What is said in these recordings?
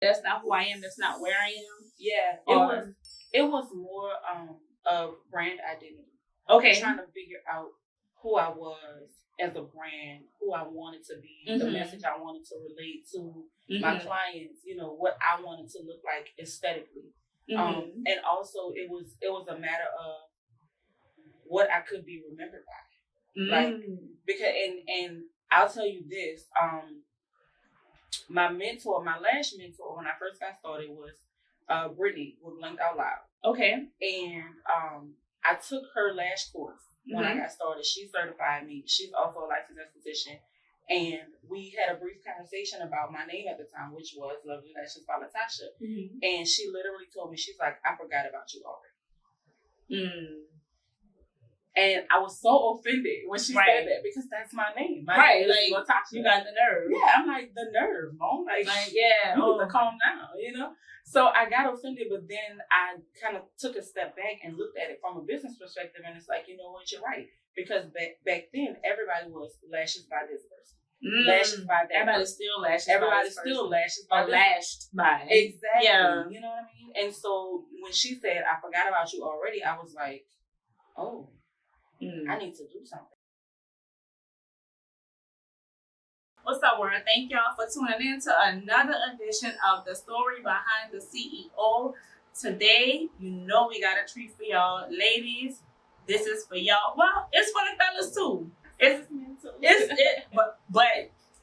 That's not who I am. That's not where I am. Yeah, it was more of brand identity. Okay. Trying to figure out who I was as a brand, who I wanted to be, the message I wanted to relate to my clients, you know, what I wanted to look like aesthetically. And also it was a matter of what I could be remembered by. Like, because, and I'll tell you this, my lash mentor, when I first got started was Brittany with Blink Out Loud. Okay. And I took her lash course when I got started. She certified me. She's also a licensed esthetician. And we had a brief conversation about my name at the time, which was Lovely Lashes by LATASHA. And she literally told me, she's like, I forgot about you already. And I was so offended when she said that, because that's my name. My name is like, LATASHA. You got the nerve. Yeah, I'm like, the nerve, Mom. Like yeah. You need to calm down, you know? So I got offended, but then I kind of took a step back and looked at it from a business perspective, and it's like, you know what, you're right. Because back then, everybody was lashes by this person. Lashes by that. Everybody's still lashes Everybody's still lashes by this lashed by. Exactly. Yeah. You know what I mean? And so when she said, I forgot about you already, I was like, oh, I need to do something. What's up, world? Thank y'all for tuning in to another edition of The Story Behind the CEO. Today, you know we got a treat for y'all. Ladies, this is for y'all. Well, it's for the fellas too.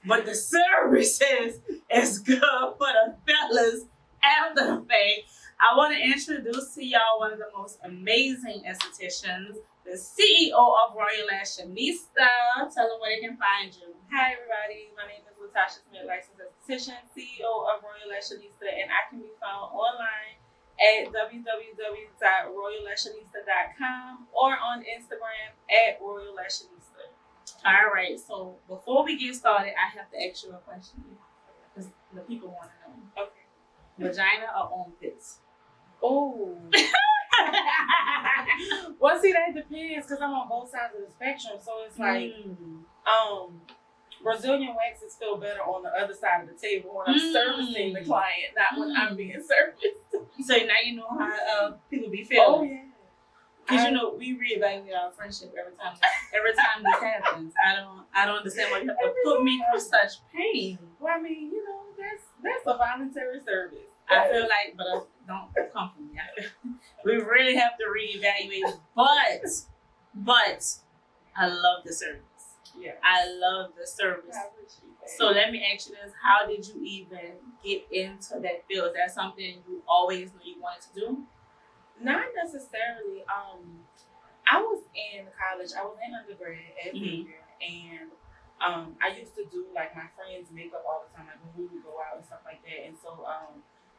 But the services is good for the fellas after the fact. I want to introduce to y'all one of the most amazing estheticians, the CEO of ROYALLASHONISTA. Tell them where they can find you. Hi, everybody. My name is LATASHA Smith, licensed esthetician, CEO of ROYALLASHONISTA, and I can be found online at www.royallashonista.com or on Instagram at ROYALLASHONISTA. All right. So before we get started, I have to ask you a question because the people want to know. Okay. Vagina or armpits? Oh. Well, see, that depends because I'm on both sides of the spectrum. So it's like, Brazilian waxes feel better on the other side of the table when I'm servicing the client, not when I'm being serviced. So now you know how people be feeling. Oh yeah. Because you know we reevaluate our friendship every time this happens. I don't understand why you have to put me through such pain. Well, I mean, you know, that's a voluntary service. I feel like, but don't come for me. We really have to reevaluate. But I love the service. Yeah, I love the service. So let me ask you this: how did you even get into that field? Is that something you always knew you wanted to do? Not necessarily. I was in college. I was in undergrad at Xavier, and I used to do like my friends' makeup all the time, like when we would go out and stuff like that. And so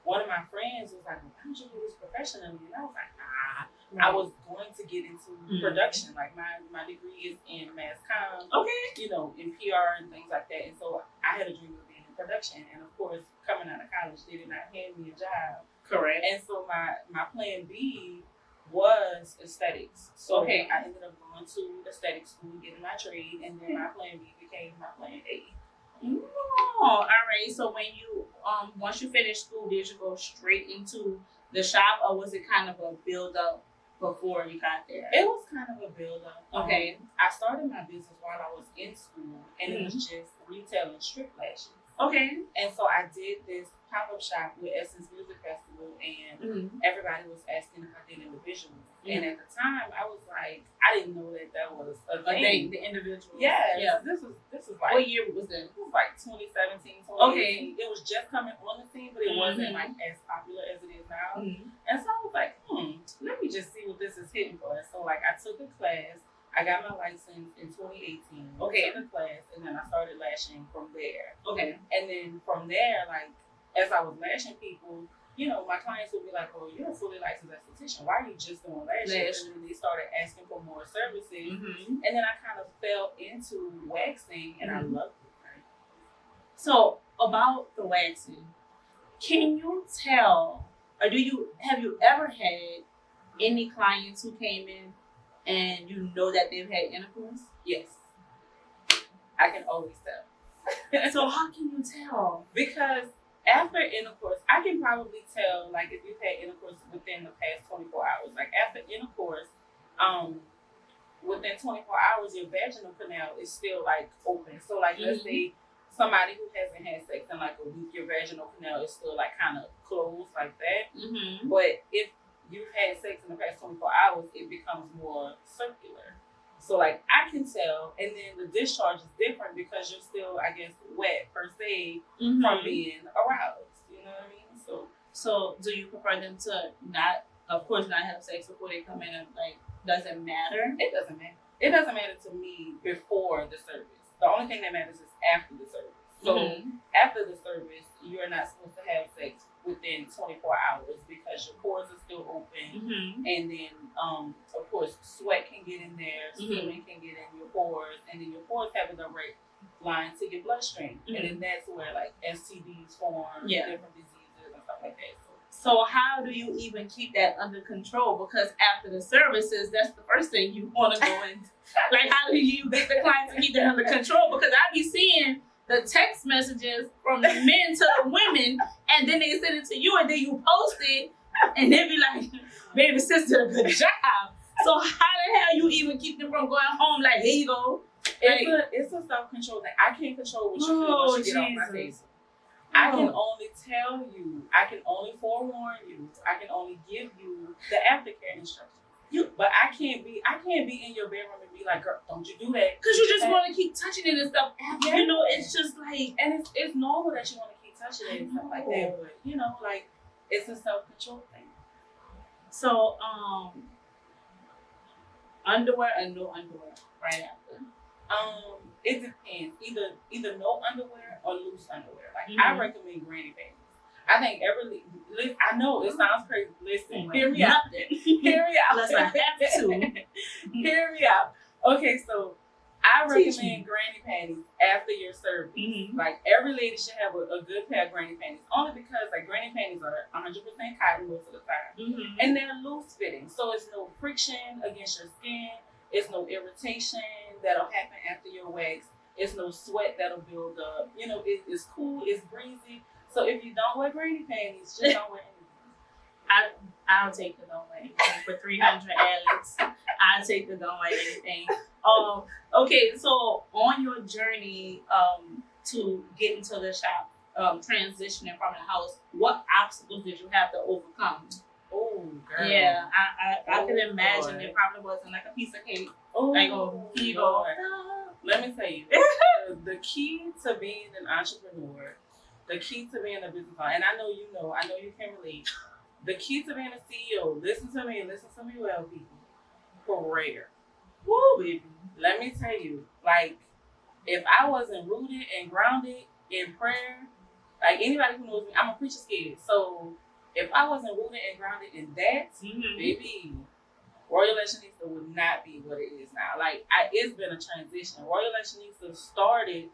one of my friends was like, well, "Why don't you do this professionally?" And I was like, "Nah." Right. I was going to get into production. Like my degree is in mass comm. Okay. You know, in PR and things like that. And so I had a dream of being in production. And of course, coming out of college, they did not hand me a job. Correct. And so my plan B was aesthetics. So I ended up going to aesthetic school, getting my trade, and then my plan B became my plan A. Oh, all right. So when you once you finished school, did you go straight into the shop, or was it kind of a build up before you got there? It was kind of a build up. Okay. I started my business while I was in school, and it was just retail and strip lashes. Okay. And so I did this pop-up shop with Essence Music Festival, and everybody was asking if I did individuals. And at the time, I was like, I didn't know that was a thing. The individuals. Yeah. This was like, what year was that? It was like 2017, 2018. Okay. It was just coming on the scene, but it wasn't like as popular as it is now. And so I was like, let me just see what this is hitting for. So like I took a class. I got my license in 2018. Okay. Took a class, and then I started lashing from there. Okay. And then from there, like as I was lashing people, you know, my clients would be like, "Oh, you're a fully licensed esthetician. Why are you just doing lashes?" And then they started asking for more services. And then I kind of fell into waxing, and I loved it. Right? So about the waxing, can you tell, or have you ever had any clients who came in and you know that they've had intercourse? Yes. I can always tell. So how can you tell? Because after intercourse, I can probably tell, like, if you've had intercourse within the past 24 hours. Like, after intercourse, within 24 hours, your vaginal canal is still, like, open. So, like, let's say somebody who hasn't had sex in, like, a week, your vaginal canal is still, like, kind of closed like that. But if you've had sex in the past 24 hours, it becomes more circular. So, like, I can tell, and then the discharge is different because you're still, I guess, wet, per se, from being aroused. You know what I mean? So do you prefer them to not, of course, not have sex before they come in, and, like, does it matter? It doesn't matter. It doesn't matter to me before the service. The only thing that matters is after the service. So, after the service, you're not supposed to have sex within 24 hours because your pores are still open. And then, of course, sweat can get in there, swimming can get in your pores, and then your pores have a direct line to your bloodstream. And then that's where, like, STDs form, different diseases and stuff like that. So how do you even keep that under control? Because after the services, that's the first thing you want to go in. Like, how do you get the clients to keep that under control? Because I be seeing the text messages from the men to the women, and then they send it to you, and then you post it, and they be like, baby sister, good job. So how the hell you even keep them from going home like, here you go? It's a self-control thing. I can't control what you do once you get off my face. I can only tell you, I can only forewarn you, I can only give you the aftercare instructions. But I can't be in your bedroom and be like, girl, don't you do that. Because you just want to keep touching it and stuff. You know, it's just like, and it's normal that you want to keep touching it and stuff like that. But, you know, like, it's a self-control thing. So, underwear or no underwear right after? It depends. Either no underwear or loose underwear. Like, I recommend granny panties. I think I know it sounds crazy. Listen, hear me out. Hear me out. Unless I have to. Hear me out. Okay, so I recommend granny panties after your service. Like, every lady should have a good pair of granny panties. Only because, like, granny panties are 100% cotton most of the time. And they're loose fitting. So it's no friction against your skin. It's no irritation that'll happen after your wax. It's no sweat that'll build up. You know, it's cool, it's breezy. So if you don't wear granny panties, just don't wear anything. I'll take the don't wear anything for 300 Alex. I'll take the don't wear anything. Okay, so on your journey to get into the shop, transitioning from the house, what obstacles did you have to overcome? Oh, girl. Yeah, I can imagine it probably wasn't like a piece of cake. Like, here you go. Let me tell you, the key to being an entrepreneur, the key to being a business owner, and I know you can relate. The key to being a CEO, listen to me well, people. Prayer. Woo, baby. Let me tell you, like, if I wasn't rooted and grounded in prayer, like, anybody who knows me, I'm a preacher's kid. So if I wasn't rooted and grounded in that, baby, ROYALLASHONISTA would not be what it is now. Like, it's been a transition. ROYALLASHONISTA started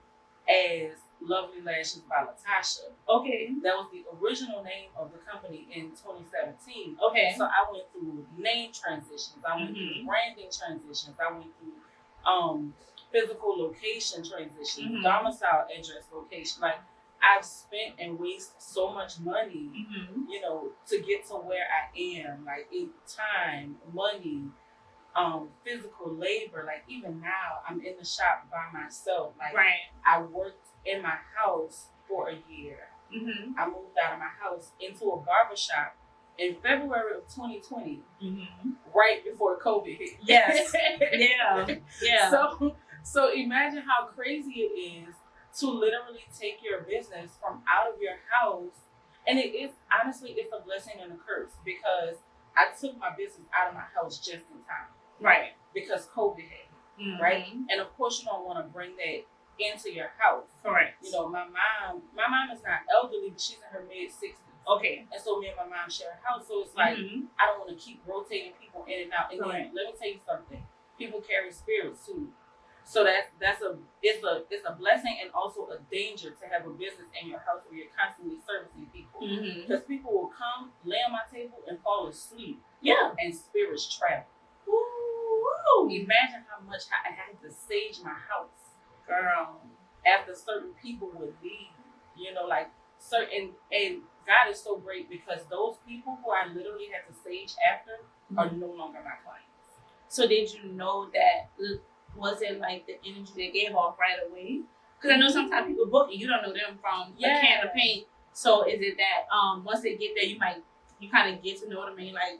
as Lovely Lashes by LATASHA. Okay. That was the original name of the company in 2017. Okay. So I went through name transitions. I went through branding transitions. I went through physical location transitions, domicile address location. Like, I've spent and wasted so much money, you know, to get to where I am. Like, time, money, physical labor. Like, even now, I'm in the shop by myself. Like, I worked in my house for a year. I moved out of my house into a barbershop in February of 2020, right before COVID hit. Yes. Yeah. So imagine how crazy it is to literally take your business from out of your house. And it is, honestly, it's a blessing and a curse, because I took my business out of my house just in time. Right. Because COVID hit. Right. And of course, you don't want to bring that into your house. Correct. You know, my mom is not elderly, but she's in her mid-60s. Okay. And so me and my mom share a house. So it's like, I don't want to keep rotating people in and out. And then let me tell you something. People carry spirits too. So it's a blessing and also a danger to have a business in your house where you're constantly servicing people. Because people will come, lay on my table, and fall asleep. Yeah. And spirits travel. Ooh. Imagine how much I had to sage my house, girl, after certain people would leave. You know, like, certain, and God is so great because those people who I literally had to sage after are no longer my clients. So did you know that? Was it like the energy they gave off right away? Because I know sometimes people book and you don't know them from a can of paint. So is it that once they get there, you kind of get to know them and you're like,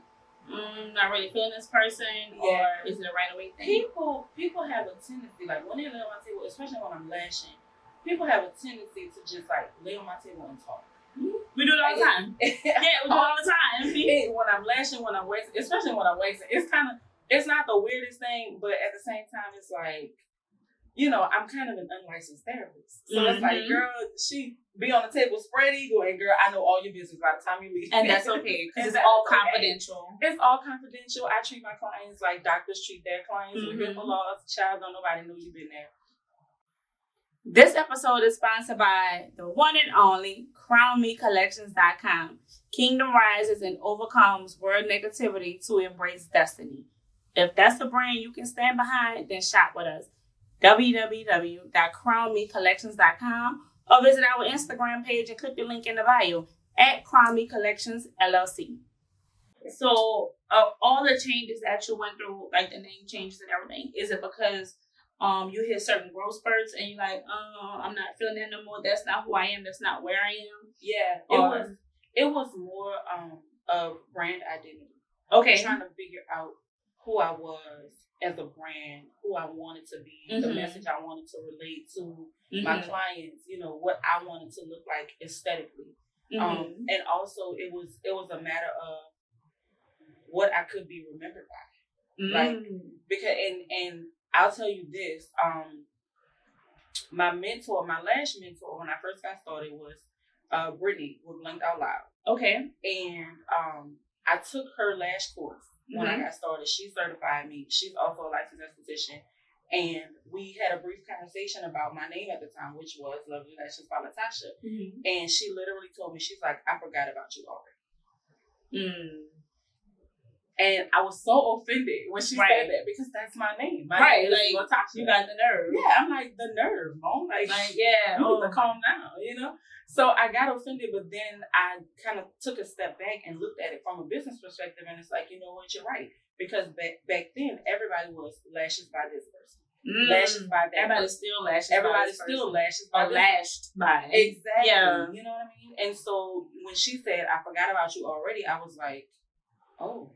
not really feeling this person, or is it a right away thing? People have a tendency, like when they lay on my table, especially when I'm lashing, people have a tendency to just like lay on my table and talk. We do it all the time. Yeah, we do it all the time. When I'm lashing, when I'm waxing, especially when I'm waxing, it's not the weirdest thing, but at the same time, it's like, you know, I'm kind of an unlicensed therapist. So it's like, girl, she be on the table spread eagle, and girl, I know all your business by the time you leave. And that's okay, because it's all confidential. It's all confidential. I treat my clients like doctors treat their clients with HIPAA laws. Child, don't nobody know you've been there. This episode is sponsored by the one and only CrownMeCollections.com. Kingdom rises and overcomes world negativity to embrace destiny. If that's the brand you can stand behind, then shop with us. www.crownmecollections.com or visit our Instagram page and click the link in the bio at CrownMeCollections LLC. So, all the changes that you went through, like the name changes and everything, is it because you hit certain growth spurts and you're like, I'm not feeling that no more. That's not who I am. That's not where I am. Yeah, it was more of brand identity. Okay, trying to figure out who I was as a brand, who I wanted to be, the message I wanted to relate to my clients. You know what I wanted to look like aesthetically, and also it was a matter of what I could be remembered by, like because and I'll tell you this, my lash mentor when I first got started was Brittany with Blink Out Loud. Okay. And I took her lash course when I got started. She certified me. She's also a licensed esthetician. And we had a brief conversation about my name at the time, which was Lovely Lashes by LATASHA. And she literally told me, she's like, I forgot about you already. And I was so offended when she said that because that's my name. My name is LATASHA. You got the nerve. Yeah, I'm like, the nerve, Mom. Like yeah, you need to calm down, you know? So I got offended, but then I kind of took a step back and looked at it from a business perspective, and it's like, you know what, you're right. Because back then, everybody was lashes by this person. Lashes by that Everybody person. still lashes Everybody's by still lashes by this lashed by. Exactly. Yeah. You know what I mean? And so when she said, I forgot about you already, I was like, oh,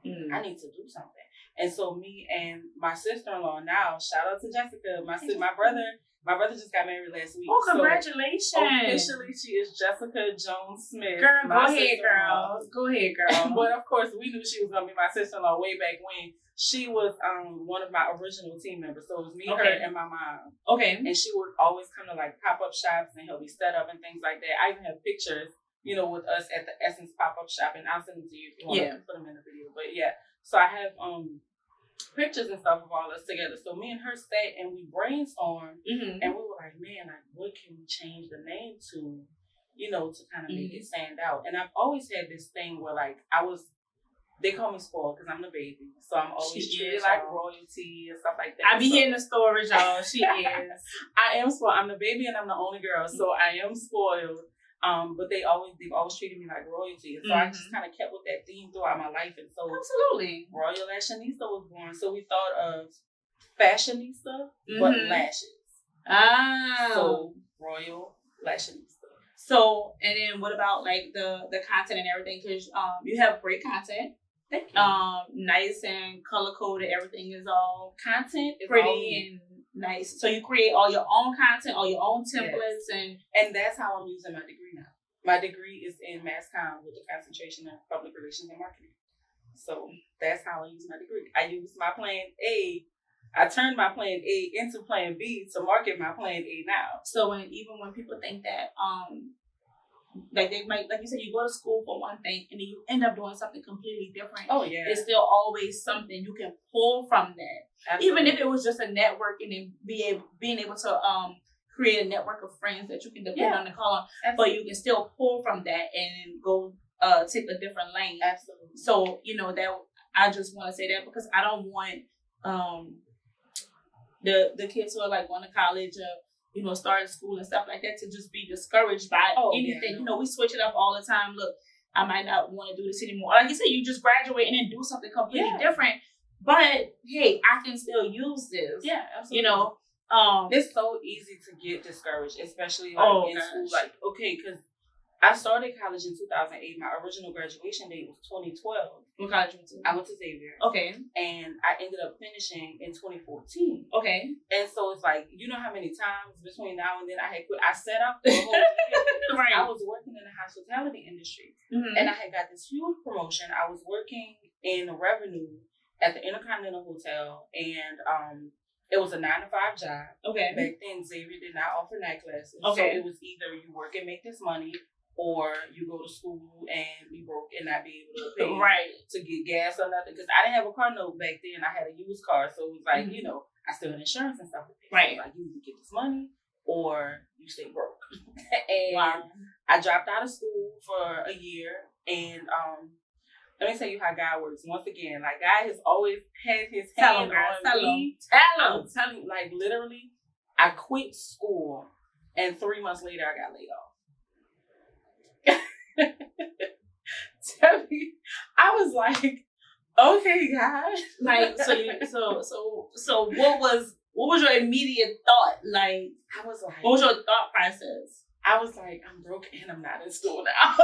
I need to do something. And so me and my sister-in-law now, shout out to Jessica, my brother just got married last week. Oh, congratulations. So officially, she is Jessica Jones Smith. Girl, go ahead, girl. Go ahead, girl. But of course, we knew she was going to be my sister-in-law way back when. She was one of my original team members. So it was me, her, and my mom. Okay. And she would always come to like pop-up shops and help me set up and things like that. I even have pictures, you know, with us at the Essence pop-up shop, and I'll send them to you if you want to put them in the video. But yeah, so I have pictures and stuff of all us together. So me and her sat and we brainstormed, and we were like, man, like, what can we change the name to, you know, to kind of make it stand out? And I've always had this thing where like they call me spoiled because I'm the baby, so I'm always treated like royalty and stuff like that. I be hearing the stories, y'all. She is. I am spoiled. I'm the baby and I'm the only girl, so I am spoiled. But they've always treated me like royalty. And so I just kind of kept with that theme throughout my life. And so absolutely, ROYALLASHONISTA was born. So we thought of fashionista, but lashes. So ROYALLASHONISTA. So, and then what about like the content and everything? Because you have great content. Thank you. Nice and color coded. Everything is all content is pretty and nice. So you create all your own content, all your own templates, and that's how I'm using my degree now. My degree is in Mass Comm with a concentration in public relations and marketing. So that's how I use my degree. I use my plan A. I turned my plan A into plan B to market my plan A now. So even when people think that like they might, like you said, you go to school for one thing and then you end up doing something completely different. Oh yeah. It's still always something you can pull from that. Absolutely. Even if it was just a network and then being able to create a network of friends that you can depend on and call on. Absolutely. But you can still pull from that and go take a different lane. Absolutely. So, you know, that I just want to say that because I don't want the kids who are like going to college or starting school and stuff like that to just be discouraged by anything. Yeah. We switch it up all the time. Look, I might not want to do this anymore. Like you said, you just graduate and then do something completely different. But hey, I can still use this. Yeah, absolutely. It's so easy to get discouraged, especially in school. Like, okay, because I started college in 2008. My original graduation date was 2012. What college went to? I went to Xavier. Okay. And I ended up finishing in 2014. Okay. And so it's like, you know how many times between now and then I had quit? I set up the whole year. Right. I was working in the hospitality industry. Mm-hmm. And I had got this huge promotion. I was working in revenue at the Intercontinental Hotel. And it was a 9-to-5 job. Okay. Back then, Xavier did not offer night classes. Okay. So it was either you work and make this money, or you go to school and be broke and not be able to pay to get gas or nothing. Because I didn't have a car note back then. I had a used car. So it was like, I still had insurance and stuff like that. Right. So like, you either get this money or you stay broke. And I dropped out of school for a year. And let me tell you how God works. Once again, like, God has always had his hand on me. I'm telling you, like, literally, I quit school and 3 months later I got laid off. Tell me, I was like, okay, God. Like, so what was your immediate thought? Like, I was like, what was your thought process? I was like, I'm broke and I'm not in school now.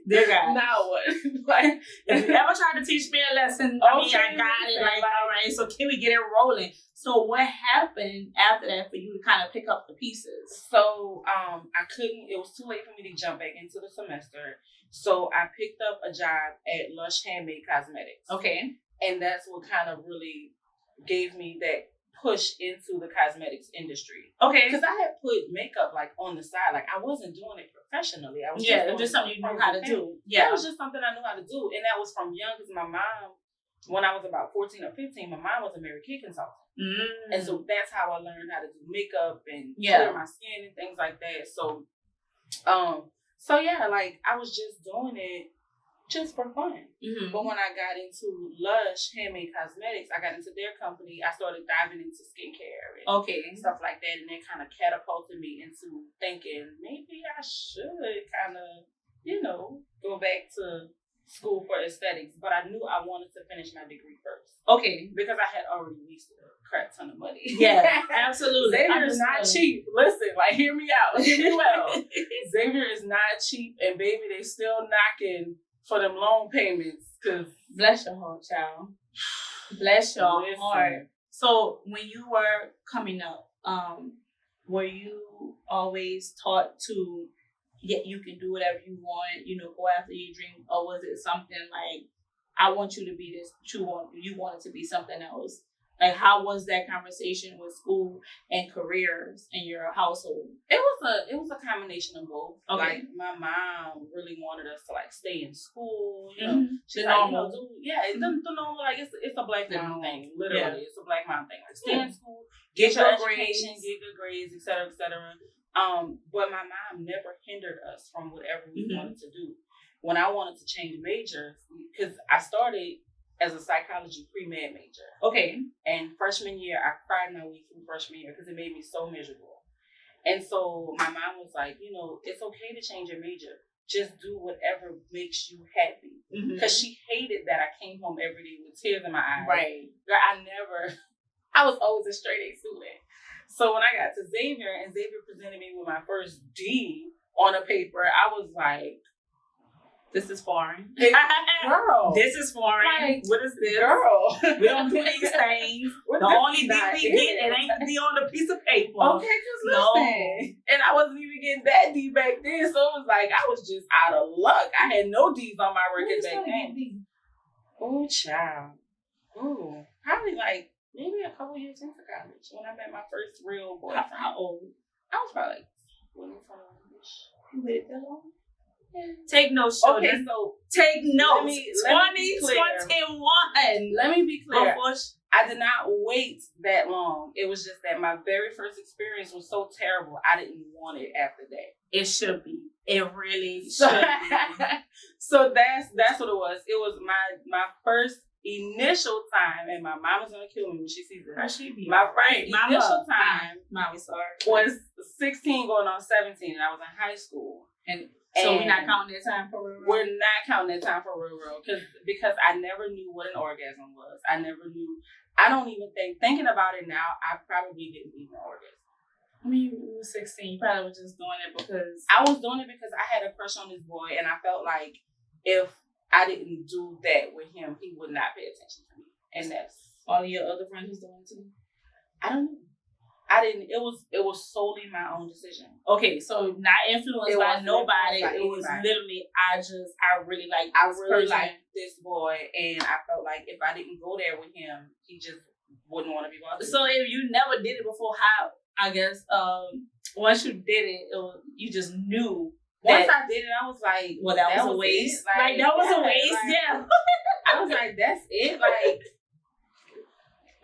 Dear God. Now what? Like, if you ever tried to teach me a lesson, I got it. Like, all right, so can we get it rolling? So what happened after that for you to kind of pick up the pieces? So I couldn't. It was too late for me to jump back into the semester. So I picked up a job at Lush Handmade Cosmetics. Okay. And that's what kind of really gave me that push into the cosmetics industry. Okay. Because I had put makeup like on the side. Like, I wasn't doing it professionally. I was just something you knew how to do. Yeah. That was just something I knew how to do. And that was from young, because my mom, when I was about 14 or 15, my mom was a Mary Kay consultant. Mm. And so that's how I learned how to do makeup and clear my skin and things like that. So like, I was just doing it just for fun. Mm-hmm. But when I got into Lush Handmade Cosmetics, I got into their company. I started diving into skincare and stuff like that. And that kind of catapulted me into thinking, maybe I should kind of, go back to school for aesthetics. But I knew I wanted to finish my degree first. Okay. Because I had already wasted a crap ton of money. Yeah, absolutely. Xavier is not cheap. Listen, like, hear me out. Hear me well. Xavier is not cheap. And baby, they still knocking for them loan payments. Cause bless your heart, child. Bless your heart. So when you were coming up, were you always taught to, you can do whatever you want, go after your dream? Or was it something like, I want you to be this, but you want it to be something else? Like, how was that conversation with school and careers in your household? It was a combination of both. Okay. Like, my mom really wanted us to, like, stay in school. She's like, normal. The normal, like, it's a black mom thing. Literally, it's a black mom thing. Like, stay in school, get your education, get good grades, et cetera, et cetera. But my mom never hindered us from whatever we wanted to do. When I wanted to change majors, because I started as a psychology pre-med major. Okay. And freshman year, I cried my way through freshman year because it made me so miserable. And so my mom was like, it's okay to change your major. Just do whatever makes you happy. Because she hated that I came home every day with tears in my eyes. Right. Girl, I was always a straight A student. So when I got to Xavier and Xavier presented me with my first D on a paper, I was like, this is foreign. Girl. This is foreign. Like, what is this? Girl. We don't do these things. The only D we get, it ain't the D on a piece of paper. Okay, because listen. And I wasn't even getting that D back then. So it was like, I was just out of luck. I had no D's on my record back then. Oh, child. Oh, probably like maybe a couple years into college when I met my first real boyfriend. How old? I was probably like 25-ish. You waited that long? Take notes, children. Okay, so take notes. 2021. Let me be clear. I did not wait that long. It was just that my very first experience was so terrible. I didn't want it after that. It should be. It really should be. So that's what it was. It was my first initial time, and my mama's gonna kill me when she sees it. She be My first initial time Mommy, sorry. was 16 going on 17, and I was in high school. And so we're not counting that time for real? We're not counting that time for real, because I never knew what an orgasm was. I never knew. I don't even thinking about it now, I probably didn't even orgasm. I mean, you were 16. You probably was just doing it because... I was doing it because I had a crush on this boy, and I felt like if I didn't do that with him, he would not pay attention to me. And that's... All your other friends was doing it too? I don't know. I didn't... It was solely my own decision. Okay, so not influenced by nobody. By it was literally, I really like this boy, and I felt like if I didn't go there with him, he just wouldn't want to be bothered. So if you never did it before, how... I guess once you did it, you just knew. Once I did it, I was like, well, that was a waste. Like, that was a waste, like, yeah. I was like, that's it? Like,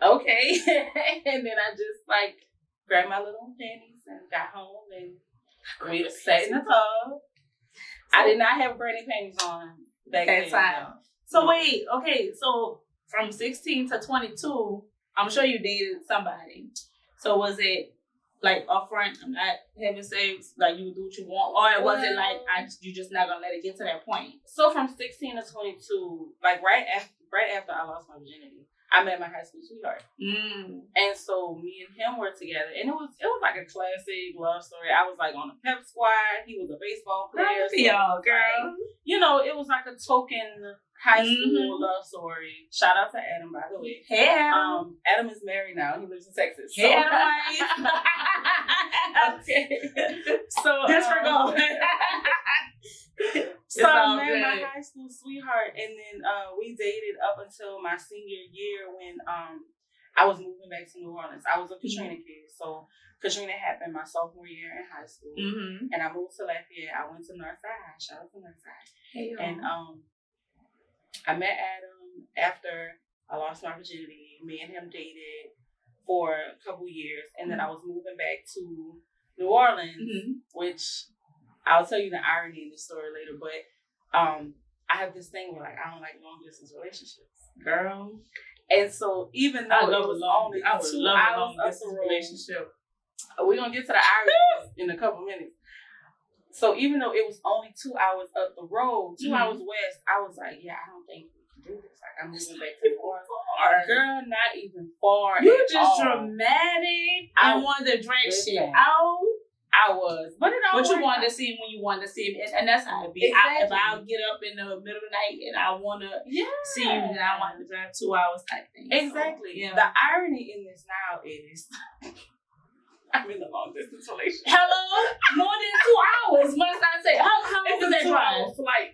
okay. And then I just, like, grabbed my little panties and got home, and we sat in the tub. I did not have granny panties on back then. Time. So wait, okay, so from 16 to 22, I'm sure you dated somebody. So was it like upfront, I'm not having sex, like you do what you want, or was it like you just not gonna let it get to that point? So from 16 to 22, like right after I lost my virginity, I met my high school sweetheart, and so me and him were together, and it was like a classic love story. I was like on a pep squad. He was a baseball player. Y'all, girl. Like, it was like a token high school love story. Shout out to Adam, by the way. Hey, Adam. Adam is married now. He lives in Texas. Hey, Adam. Okay. So disregard. So I met my high school sweetheart, and then we dated up until my senior year when I was moving back to New Orleans. I was a Katrina kid, so Katrina happened my sophomore year in high school, and I moved to Lafayette. I went to Northside. Shout out to Northside. Hey, and I met Adam after I lost my virginity. Me and him dated for a couple years, and then I was moving back to New Orleans, which I'll tell you the irony in this story later. But I have this thing where, like, I don't like long distance relationships, girl. And so even though it was only 2 hours of the relationship, we're gonna get to the irony in a couple minutes. So even though it was only 2 hours up the road, 2 hours west, I was like, yeah, I don't think we can do this. Like, I'm moving back to New Orleans. Girl, not even far. You just dramatic. I wanted to drag shit out. I was. But you wanted to see him when you wanted to see him. And that's how it be. Exactly. If I'll get up in the middle of the night and I want to see you, then I want to drive 2 hours type thing. Exactly. So, yeah. The irony in this now is... I'm in a long distance relationship. Hello? More than 2 hours, must I say? How long was that drive? Flight.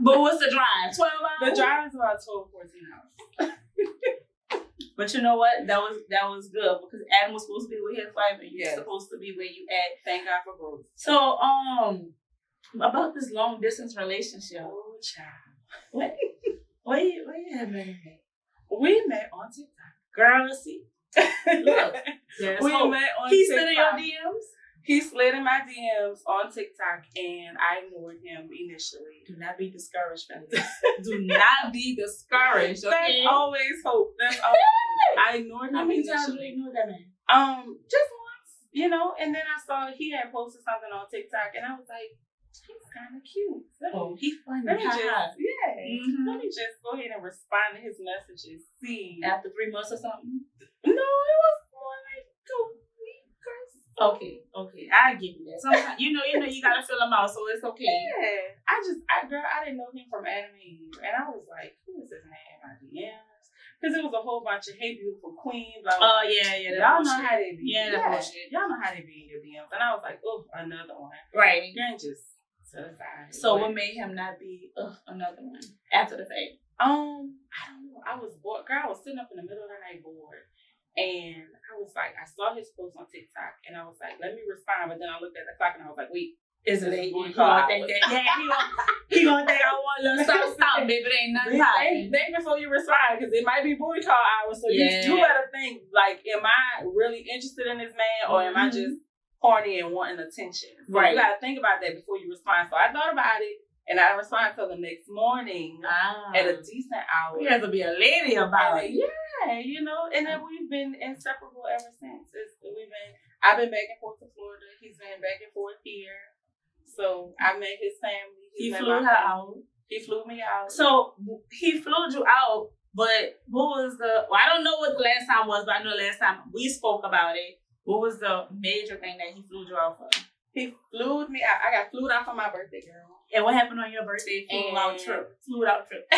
But what's the drive? 12 hours? The drive is about 12, 14 hours. But you know what? That was good because Adam was supposed to be with his wife and you're supposed to be where you at. Thank God for growth. So, about this long distance relationship. Oh, child. Where you have met? We met on TikTok. Girl, see? Look. We met on TikTok. He slid in your DMs? He slid in my DMs on TikTok, and I ignored him initially. Do not be discouraged, fellas. Do not be discouraged. Okay? There's always hope. There's always hope. I ignored him. How many times did you ignore that man? Just once, and then I saw he had posted something on TikTok, and I was like, he's kind of cute. He's funny. Let me just go ahead and respond to his messages. See, after 3 months or something. No, it was more like 2 weeks. Okay, I give you that. Sometimes you know, you gotta fill them out, so it's okay. Yeah, I didn't know him from Adam and Eve, and I was like, who is this man in my DMs? Because it was a whole bunch of hey beautiful queen. Oh yeah. Y'all know how they be. Yeah, that bullshit. Y'all know how they be in your DMs, and I was like, oh, another one. Right. You're just to the side. So what made him not be another one after the fact? I don't know. I was bored. Girl, I was sitting up in the middle of the night bored. And I was like, I saw his post on TikTok, and I was like, let me respond. But then I looked at the clock, and I was like, wait, is it late? He gonna think I want a little something, baby. It ain't nothing happening. Think before you respond, because it might be booty call hours. So you better think, like, am I really interested in this man, or am I just horny and wanting attention? So you gotta think about that before you respond. So I thought about it, And I responded to the next morning at a decent hour. You have to be a lady about it. Yeah, and then we've been inseparable ever since. I've been back and forth to Florida. He's been back and forth here. So I met his family. He flew her out. He flew me out. So he flew you out, but what was I don't know what the last time was, but I know the last time we spoke about it. What was the major thing that he flew you out for? He flew me out. I got flew out for my birthday, girl. And what happened on your birthday? Flew out trip.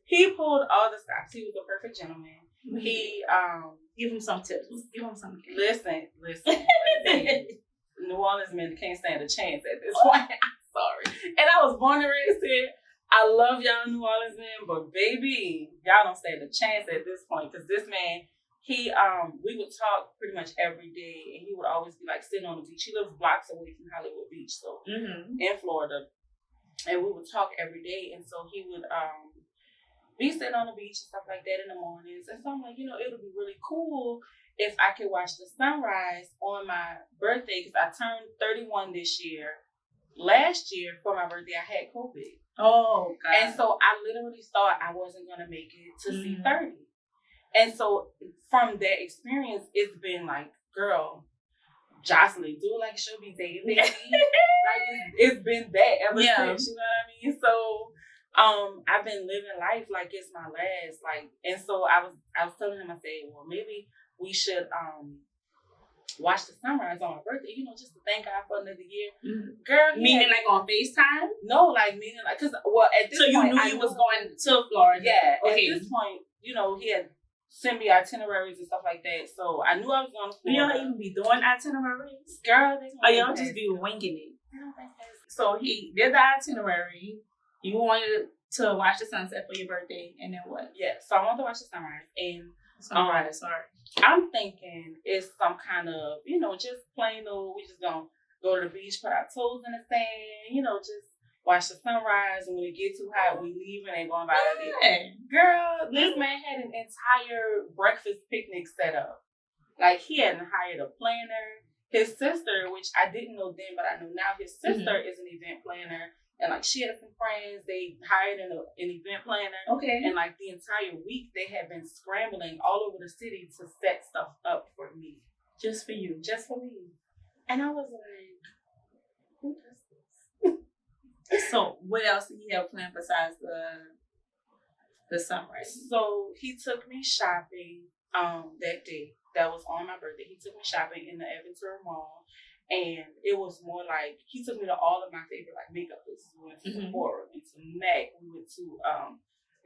He pulled all the stops. He was a perfect gentleman. He give him some tips. Give him some tips. Listen. New Orleans men can't stand a chance at this point. I'm sorry. And I was born and raised here. I love y'all New Orleans men, but baby, y'all don't stand a chance at this point. Because this man, we would talk pretty much every day, and he would always be like sitting on the beach. He lives blocks away from Hollywood Beach, so in Florida, and we would talk every day. And so he would be sitting on the beach and stuff like that in the mornings. And so I'm like, it would be really cool if I could watch the sunrise on my birthday, because I turned 31 this year. Last year for my birthday, I had COVID. Oh, God. And so I literally thought I wasn't gonna make it to see 30. And so from that experience, it's been like, girl, Jocelyn, do like she'll be dating me. Like it's been that ever since, you know what I mean? So I've been living life like it's my last. And so I was telling him, I said, well, maybe we should watch the sunrise on my birthday, just to thank God for another year. Girl, meaning like on FaceTime? No, meaning because at this point, so you knew you was going to Florida. Yeah. Okay. At this point, he had sent me itineraries and stuff like that, so I knew I was going to Florida. Do y'all even be doing itineraries? Girl, y'all just be winging it? So he did the itinerary. You wanted to watch the sunset for your birthday, and then what? Yeah, so I wanted to watch the sunrise, and sunrise. Sorry. I'm thinking it's some kind of, just plain old, we just gonna go to the beach, put our toes in the sand, just watch the sunrise, and when it gets too hot, we leaving and going by the Girl, this man had an entire breakfast picnic set up. Like, he hadn't hired a planner. His sister, which I didn't know then, but I know now, his sister is an event planner. And she had some friends, they hired an event planner. Okay. And the entire week, they had been scrambling all over the city to set stuff up for me. Just for you. Just for me. And I was like, who does this? So what else did he have planned besides the sunrise? So he took me shopping that day. That was on my birthday. He took me shopping in the Evansville Mall. And it was more like, he took me to all of my favorite makeup places. We went to Sephora, we went to MAC, we went to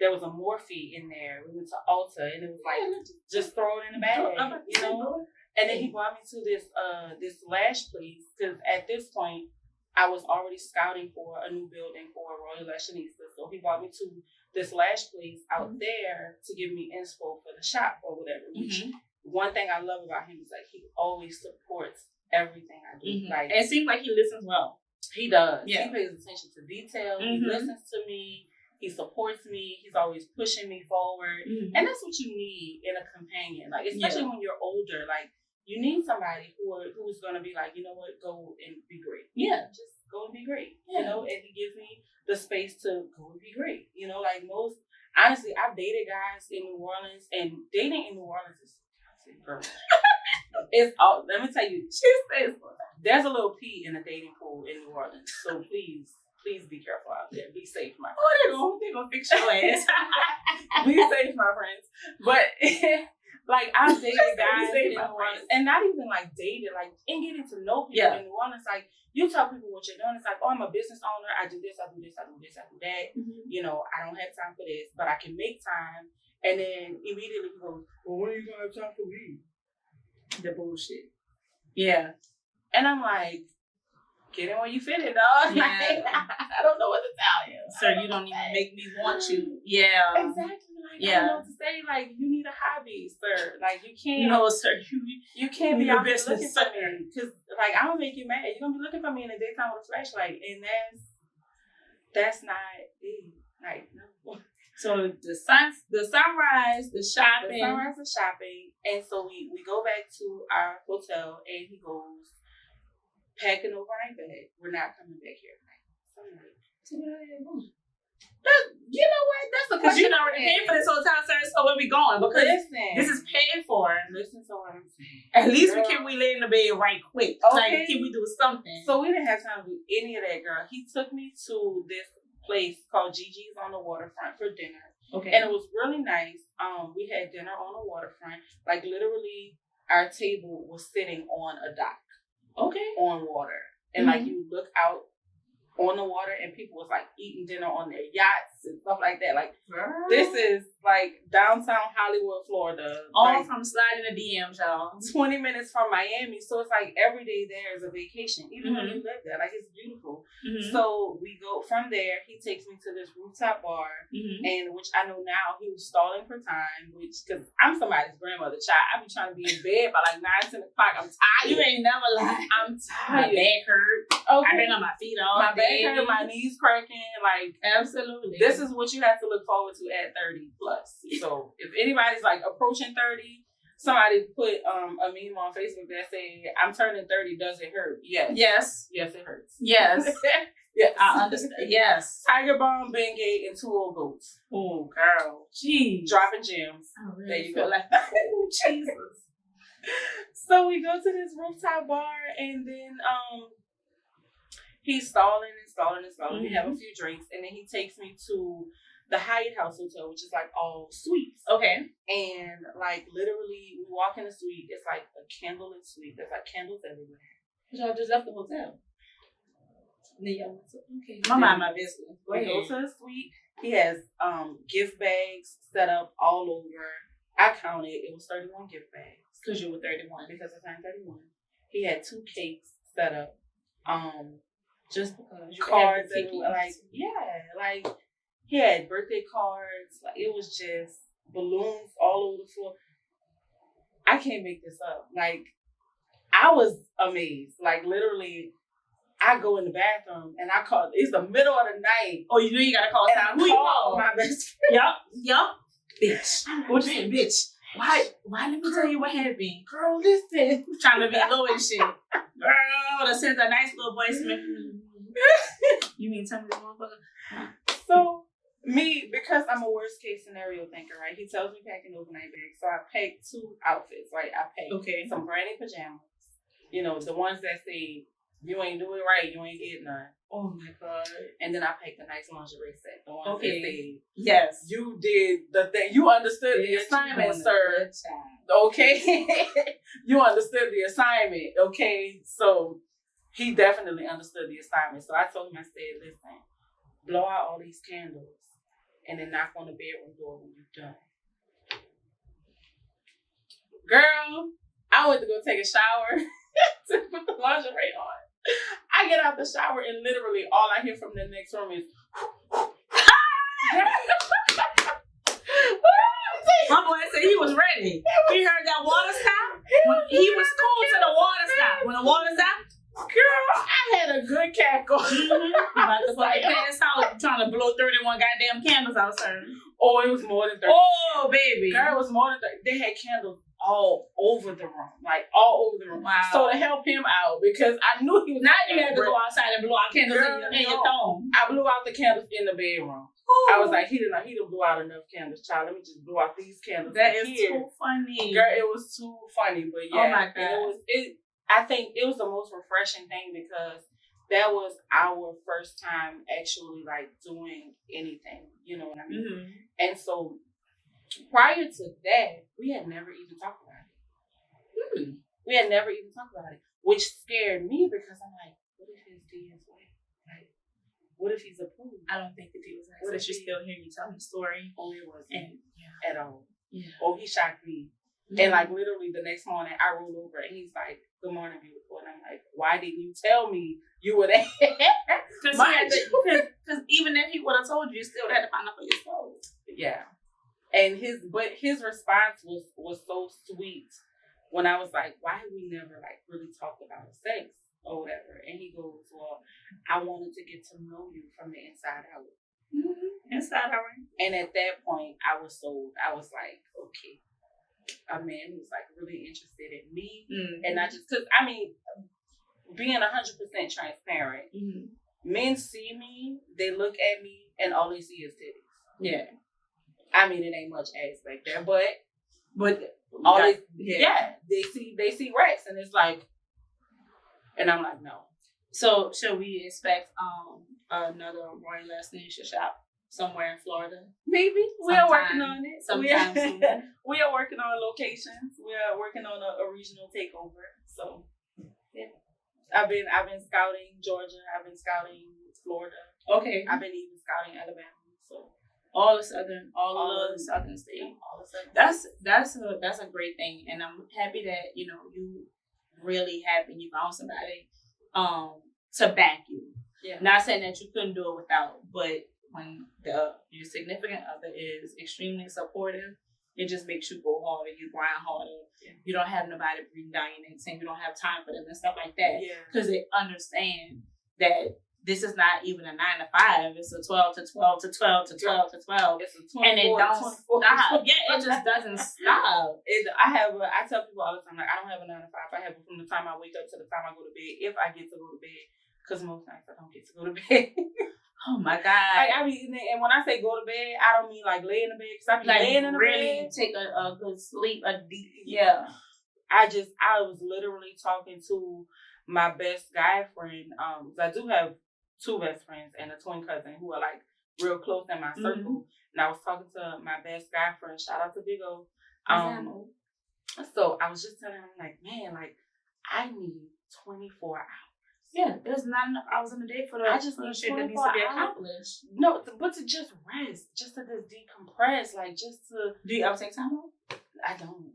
there was a Morphe in there. We went to Ulta, and it was just throw it in the bag, And then he brought me to this lash place, because at this point I was already scouting for a new building for ROYALLASHONISTA. So he brought me to this lash place out there to give me inspo for the shop or whatever. Which one thing I love about him is he always supports everything I do. It seems like he listens well. He does. Yeah. He pays attention to detail. He listens to me. He supports me. He's always pushing me forward. And that's what you need in a companion. Especially when you're older, you need somebody who's gonna be like, you know what, go and be great. Yeah. Just go and be great. And he gives me the space to go and be great. Honestly, I've dated guys in New Orleans, and dating in New Orleans is girl. It's all. Let me tell you, there's a little pee in a dating pool in New Orleans. So please be careful out there. Be safe, my friends. They're gonna fix your ass. Be safe, my friends. But I've dated guys in New Orleans, and not even dated, in getting to know people in New Orleans. You tell people what you're doing. It's oh, I'm a business owner. I do this. I do this. I do this. I do that. I don't have time for this, but I can make time. And then immediately he goes, well, when are you going to have time for me? The bullshit. Yeah. And I'm like, get in where you fit it, dog. Yeah. I don't know what to tell you. Sir, you don't even make me want you. Yeah. Exactly. I don't know what to say. You need a hobby, sir. You can't. No, sir. You can't be out there looking for me. Because, I'm going to make you mad. You're going to be looking for me in the daytime with a flashlight. And that's not it. No. So the sunrise, the shopping. And so we go back to our hotel, and he goes, pack an overnight bag. We're not coming back here tonight. You know what? That's the Because question. you already paid for this hotel service, so where we going? Because Listen, this is paid for. Listen to what I'm saying. At least Girl. we lay in the bed right quick. Okay. Like, can we do something? So we didn't have time to do any of that, girl. He took me to this place called Gigi's on the waterfront for dinner. Okay. And it was really nice. We had dinner on the waterfront. Like, literally, our table was sitting on a dock. Okay. On water. And, like, you look out on the water and people was, like, eating dinner on their yachts and stuff like that. Like, Girl. this is, like, downtown Hollywood, Florida. All like, from sliding the DMs, y'all. 20 minutes from Miami. So, it's like every day there is a vacation. Even when you live there. Like, it's beautiful. So, we go from there. He takes me to this rooftop bar. And which I know now he was stalling for time. Which, because I'm somebody's grandmother child. I be trying to be in bed by like 9, 10 o'clock. I'm tired. You ain't never lied. I'm tired. My back hurt. Okay. I've been on my feet all my day. back hurt, my knees cracking. Like, absolutely. This is what you have to look forward to at 30 plus. So if anybody's like approaching 30, somebody put a meme on Facebook that said, "I'm turning 30. Does it hurt?" Yes. Yes. Yes, it hurts. Yes. Yes. I understand. Yes. Tiger Balm, Bengay, and 2 old goats. Oh, girl. Jeez. Dropping gems. I really There you feel go. like, oh, Jesus. So we go to this rooftop bar, and then he's stalling and stalling and stalling. We have a few drinks, and then he takes me to the Hyatt House Hotel, which is like all suites. Okay. And like literally, we walk in the suite. It's like a candlelit suite. There's like candles everywhere. Y'all just left the hotel. Okay. My mind, my business. We go to the suite. He has gift bags set up all over. I counted. It was 31 gift bags. Because you were 31. Because I turned 31. He had 2 cakes set up. Just cards everywhere. Like, yeah, like he had birthday cards. Like, it was just balloons all over the floor. I can't make this up. Like, I was amazed. Like, literally, I go in the bathroom and I call. It's the middle of the night. Oh, you know you gotta call and Who you call? My best friend. Yup. Bitch. What you say, bitch? Why? Let me tell you what happened. Girl, listen. Trying to be low and shit. Girl, that sends a nice little voice. You mean tell me this motherfucker? So, me, because I'm a worst case scenario thinker, right? He tells me pack an overnight bag. So I packed 2 outfits, right? I packed some granny pajamas. You know, the ones that say, you ain't do it right, you ain't getting none. Oh my God. And then I packed a nice lingerie set. The ones that say, yes, you did the thing. You understood the assignment, sir. Okay? You understood the assignment. Okay? So he definitely understood the assignment. So I told him, I said, listen, blow out all these candles and then knock on the bedroom door when you're done. Girl, I went to go take a shower to put the lingerie on. I get out the shower and literally all I hear from the next room is my boy said he was ready. He heard that water stop. He was cool to the water stop. When the water stopped, girl, I had a good cackle. About to fucking pass out trying to blow 31 goddamn candles out, sir. Oh, it was more than 30. Oh, baby. Girl, it was more than 30. They had candles all over the room. Like, all over the room. Wow. So to help him out, because I knew he was now you had to go outside and blow out candles in your thumb. I blew out the candles in the bedroom. Ooh. I was like, he didn't blow out enough candles, child. Let me just blow out these candles. That is here. too funny. Girl, it was too funny. But yeah. Oh my God. I think it was the most refreshing thing because that was our first time actually like doing anything. You know what I mean? Mm-hmm. And so prior to that, we had never even talked about it. We had never even talked about it, which scared me because I'm like, what if his D is white? Like, what if he's approved? I don't think the D was white. But you're still hearing you tell the story. Oh, it wasn't at all. Yeah. Oh, he shocked me. Mm-hmm. And like literally the next morning, I rolled over and he's like, "Good morning, beautiful." And I'm like, "Why didn't you tell me you were there?" Because even if he would have told you, you still had to find out for yourself. Yeah. And his response was so sweet when I was like, "Why have we never like really talked about sex or whatever?" And he goes, "Well, I wanted to get to know you from the inside out." Mm-hmm. Inside out. And at that point, I was sold. I was like, okay, a man who's like really interested in me, and not just because being 100% transparent. Mm-hmm. Men see me, they look at me and all they see is titties. Yeah. I mean, it ain't much ass back there, but all they see racks, and it's like, and I'm like, no. So should we expect another ROYALLASHONISTA shop somewhere in Florida? Maybe. We are working on it. Sometime soon. We are working on locations. We are working on a regional takeover. So yeah. I've been scouting Georgia. I've been scouting Florida. Okay. I've been even scouting Alabama. So all the southern states. That's a great thing, and I'm happy that you really happy you found somebody to back you. Yeah. Not saying that you couldn't do it without, but when your significant other is extremely supportive, it just makes you go harder, you grind harder. Yeah. You don't have nobody breathing down your neck saying you don't have time for them and stuff like that. Yeah. Because they understand that this is not even a 9 to 5. It's a 12 to 12 to 12 to 12 to 12. It's a 24 and it don't 24. stop. Yeah, it just doesn't stop. I tell people all the time, like, I don't have a 9 to 5. I have it from the time I wake up to the time I go to bed, if I get to go to bed. Because most nights I don't get to go to bed. Oh my God. Like, and when I say go to bed, I don't mean like lay in the bed. Because I be like laying in the really bed. Take a good sleep, a deep, yeah. I was literally talking to my best guy friend. I do have 2 best friends and a twin cousin who are like real close in my circle. And I was talking to my best guy friend. Shout out to Big O. So I was just telling him, like, man, like, I need 24 hours. Yeah, there's not enough hours in the day for I just need shit that needs to be accomplished. No, but to just rest, just to just decompress, like just to. Do you ever take time off? I don't.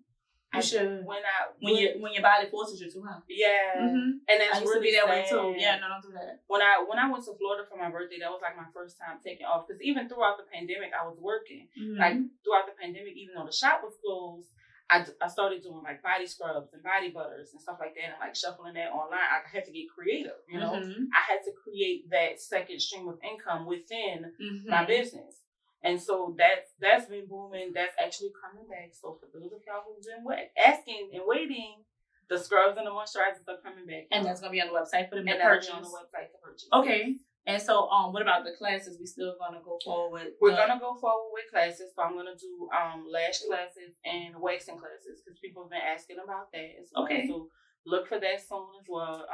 You should. When your body forces you to, huh? Yeah, and that's I used really to be that way sad. too. Yeah, no, don't do that. When I went to Florida for my birthday, that was like my first time taking off. Because even throughout the pandemic, I was working. Like throughout the pandemic, even though the shop was closed, I started doing like body scrubs and body butters and stuff like that, and like shuffling that online. I had to get creative, you know. I had to create that second stream of income within my business, and so that's been booming. That's actually coming back. So for those of y'all who've been asking and waiting, the scrubs and the moisturizers are coming back, and that's gonna be on the website for them to purchase. purchase. On the website to purchase. Okay. And so, what about the classes? We still gonna go forward? We're gonna go forward with classes. So I'm gonna do lash classes and waxing classes because people have been asking about that as well. Okay. So look for that soon as well.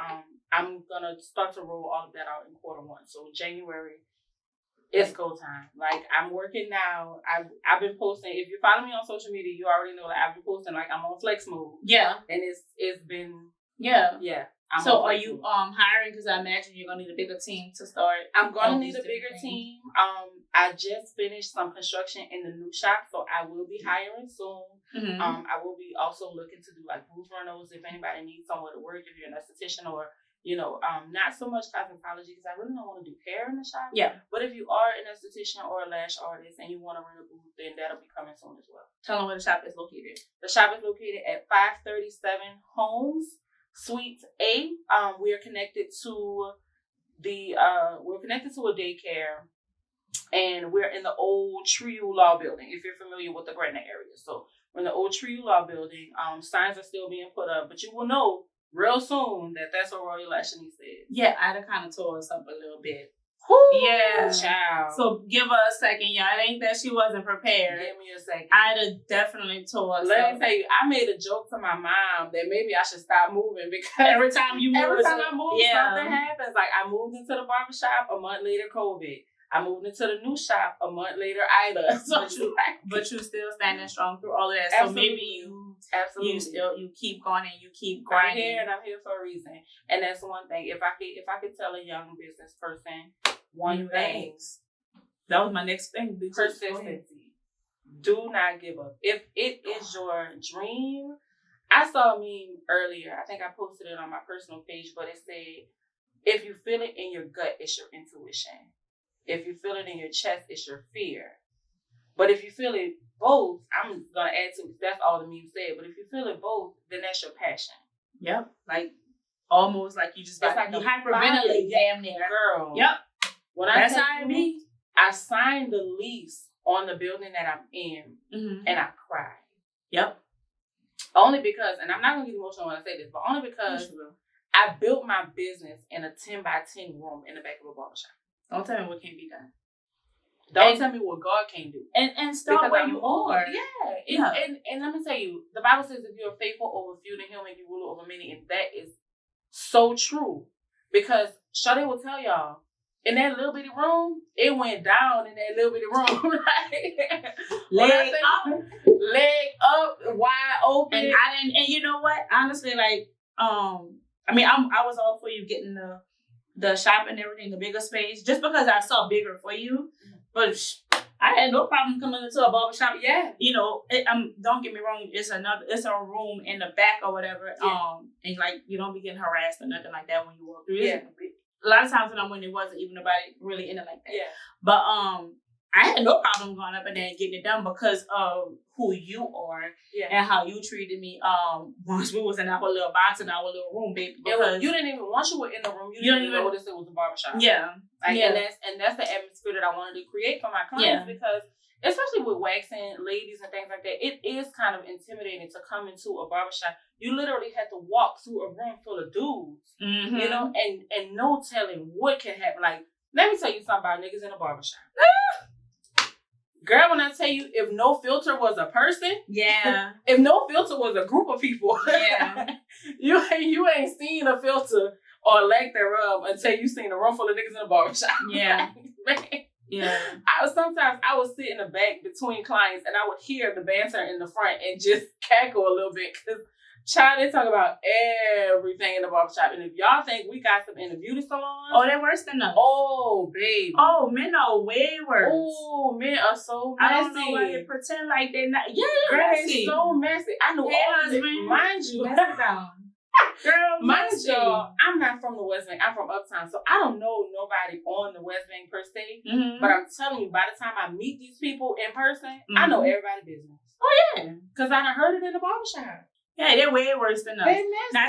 I'm gonna start to roll all of that out in Q1. So January, it's go time. Like I'm working now. I've been posting. If you follow me on social media, you already know that I've been posting. Like I'm on flex mode. Yeah. And it's been yeah. So are you hiring? Because I imagine you're gonna need a bigger team to start. I'm gonna need a bigger team. I just finished some construction in the new shop, so I will be hiring soon. I will be also looking to do like booth rentals if anybody needs somewhere to work. If you're an esthetician or not so much cosmetology because I really don't want to do hair in the shop. Yeah. But if you are an esthetician or a lash artist and you want to rent a booth, then that'll be coming soon as well. Tell them where the shop is located. The shop is located at 537 Holmes. Suite A. We are connected to a daycare, and we're in the old TRIU Law Building. If you're familiar with the Gretna area, so we're in the old TRIU Law Building. Signs are still being put up, but you will know real soon that that's what ROYALLASHONISTA is. Yeah, I'd kind of tore us up a little bit. Woo, yeah, child. So give her a second, y'all. It ain't that she wasn't prepared. Give me a second. I'd have definitely tore us up. Let me tell you, I made a joke to my mom that maybe I should stop moving because every time I move, something happens. Like I moved into the barbershop a month later, COVID. I moved into the new shop a month later, Ida. So but you still standing strong through all of that. Absolutely. So maybe you keep going and you keep grinding. I'm here for a reason. And that's one thing. If I could tell a young business person one thing, that was my next thing. Consistency. Do not give up. If it is your dream, I saw a meme earlier. I think I posted it on my personal page, but it said, if you feel it in your gut, it's your intuition. If you feel it in your chest, it's your fear. But if you feel it both, I'm going to add to it. That's all the meme said. But if you feel it both, then that's your passion. Yep. Like, almost like you just got like you hyperventilate damn near. Girl. Yep. That's how I be. I signed the lease on the building that I'm in, and I cried. Yep. Only because, and I'm not going to get emotional when I say this, but only because I built my business in a 10 by 10 room in the back of a barbershop. Don't tell me what can't be done. Don't tell me what God can't do. And start because where you are. Yeah. And let me tell you, the Bible says if you're faithful over few, then he'll make you ruler over many. And that is so true. Because Sade will tell y'all, in that little bitty room, it went down in that little bitty room. Leg up, wide open. And you know what? Honestly, like, I mean, I was all for you getting the shop and everything, the bigger space, just because I saw bigger for you. But I had no problem coming into a barbershop. Yeah. You know, don't get me wrong, it's a room in the back or whatever. Yeah. And like, you don't be getting harassed or nothing like that when you walk through. Yeah. A lot of times when I went, it wasn't even nobody really in it like that. Yeah. But I had no problem going up in there and getting it done because of who you are and how you treated me. Once we was in our little box in our little room, baby. Because you didn't even, once you were in the room, you didn't even notice it was a barbershop. Yeah. Like, and that's the atmosphere that I wanted to create for my clients because especially with waxing ladies and things like that, it is kind of intimidating to come into a barbershop. You literally had to walk through a room full of dudes, you know, and no telling what can happen. Like, let me tell you something about niggas in a barbershop. Girl, when I tell you, if no filter was a person, if no filter was a group of people, you ain't seen a filter or lack thereof until you seen a room full of niggas in a barbershop. Yeah. Sometimes I would sit in the back between clients and I would hear the banter in the front and just cackle a little bit because they talk about everything in the barbershop. And if y'all think we got some in the beauty salon, they're worse than us. Oh, baby. Oh, men are way worse. Oh, men are so messy. I don't know why they pretend like they're not. Yeah, girl, they're so messy. I know all of it. Mind you, girl, mind y'all, I'm not from the West Bank. I'm from Uptown, so I don't know nobody on the West Bank per se. But I'm telling you, by the time I meet these people in person, I know everybody's business. Oh yeah, because I done heard it in the barbershop. Yeah, they're way worse than us. Now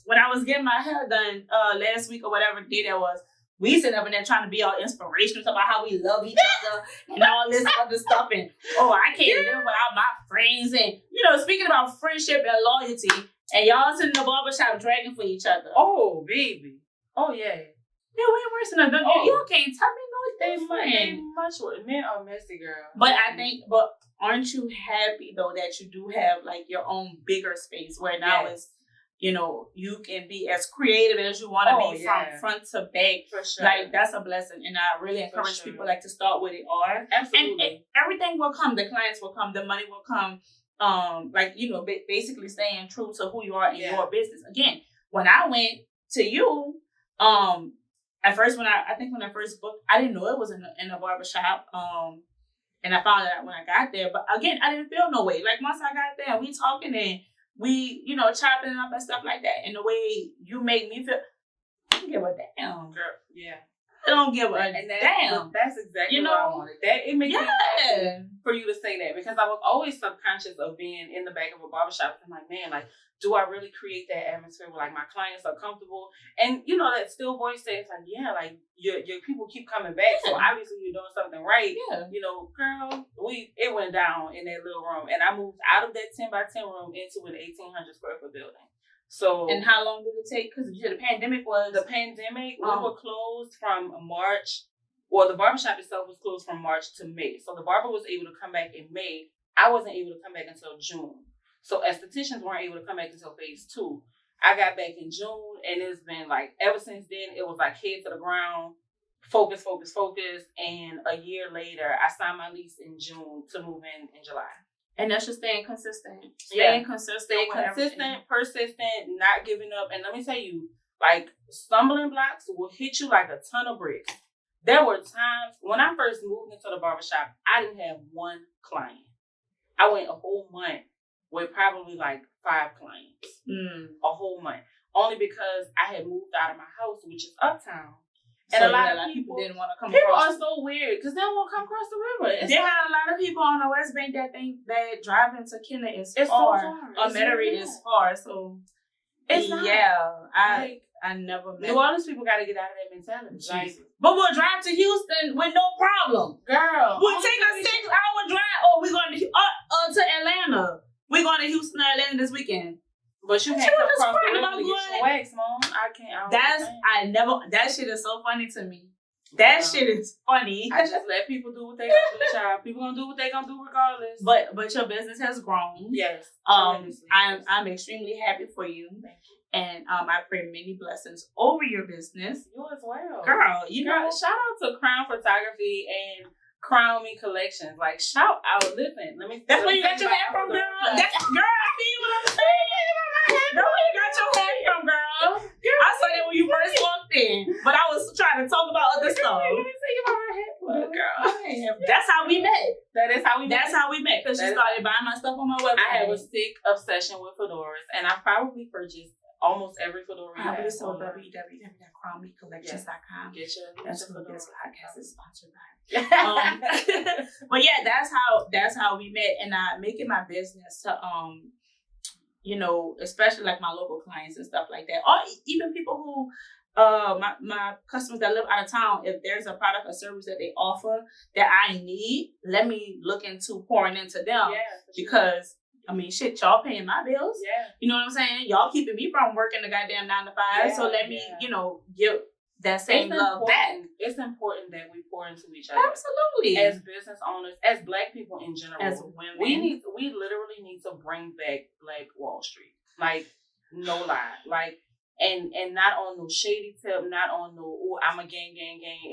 when I was getting my hair done last week or whatever day that was, we sit up in there trying to be all inspirational about how we love each other and all this other stuff. And I can't live without my friends. And speaking about friendship and loyalty, and y'all sitting in the barbershop dragging for each other. Oh, baby. Oh yeah. They're way worse than us. You can't tell me they much worse. Men are messy, girl. But aren't you happy though that you do have like your own bigger space where now it's, you can be as creative as you want to be from front to back. For sure. Like that's a blessing. And I really encourage people like to start where they are. Absolutely. And everything will come. The clients will come. The money will come. Basically staying true to who you are in your business. Again, when I went to you, at first when I first booked, I didn't know it was in a barbershop. And I found out when I got there. But again, I didn't feel no way. Like once I got there, we talking and we, chopping it up and stuff like that. And the way you make me feel, I don't give a damn, girl. Yeah. I don't give a damn. That's exactly what I wanted. It makes me happy for you to say that because I was always subconscious of being in the back of a barbershop. I'm like, man, like, do I really create that atmosphere where like my clients are comfortable? And that still voice says like, yeah, like your people keep coming back. So obviously you're doing something right. Yeah. Girl, it went down in that little room and I moved out of that 10 by 10 room into an 1,800 square foot building. So and how long did it take? Because the pandemic was we were closed from March. Well, the barbershop itself was closed from March to May. So the barber was able to come back in May. I wasn't able to come back until June. So estheticians weren't able to come back until phase 2. I got back in June, and it's been like ever since then. It was like head to the ground, focus. And a year later, I signed my lease in June to move in July. And that's just staying consistent. Staying consistent, persistent, not giving up. And let me tell you, like stumbling blocks will hit you like a ton of bricks. There were times when I first moved into the barbershop, I didn't have one client. I went a whole month with probably like 5 clients. A whole month. Only because I had moved out of my house, which is Uptown. And so a lot of people didn't want to come across. People are so weird because they don't want to come across the river. There are a lot of people on the West Bank that think that driving to Kenner is far. So far. Or Metairie is far. So it's not. I never met. New Orleans people got to get out of that mentality. Like, but we'll drive to Houston with no problem. Girl. We'll take a 6-hour drive. We're going to Atlanta. We're going to Houston or Atlanta this weekend. But you can't come across the river to get your wax, Mom. That shit is so funny to me. That shit is funny. I just let people do what they gonna do, child. People gonna do what they gonna do regardless. But your business has grown. Yes. I'm extremely happy for you. Thank you. And I pray many blessings over your business. You as well. Girl, you know, shout out to Crown Photography and Crown Me Collections. Like, shout out. Listen, that's where you got your hat from, girl. Girl, I see what I'm saying. That's where you got your hat from, girl. I saw that when you first walked in, but I was trying to talk about other stuff. Let me think about my hat. Girl, that's how we met. That is how we met. That's how we met, because she started buying my stuff on my website. I have a sick obsession with fedoras, and I probably purchased almost every fedora. Probably so www.crownmecollections.com. That's what this podcast is sponsored by. But yeah, that's how we met, and I make it my business to you know, especially like my local clients and stuff like that, or even people who my customers that live out of town. If there's a product or service that they offer that I need, let me look into pouring into them. Because I mean, shit, y'all paying my bills. You know what I'm saying? Y'all keeping me from working the goddamn 9 to 5. So let me, you know, give that same love back. It's important that we pour into each other. Absolutely. As business owners, as Black people in general, as women, we literally need to bring back Black Wall Street. Like, no lie. Like, and not on no shady tip, not on no, oh, I'm a gang,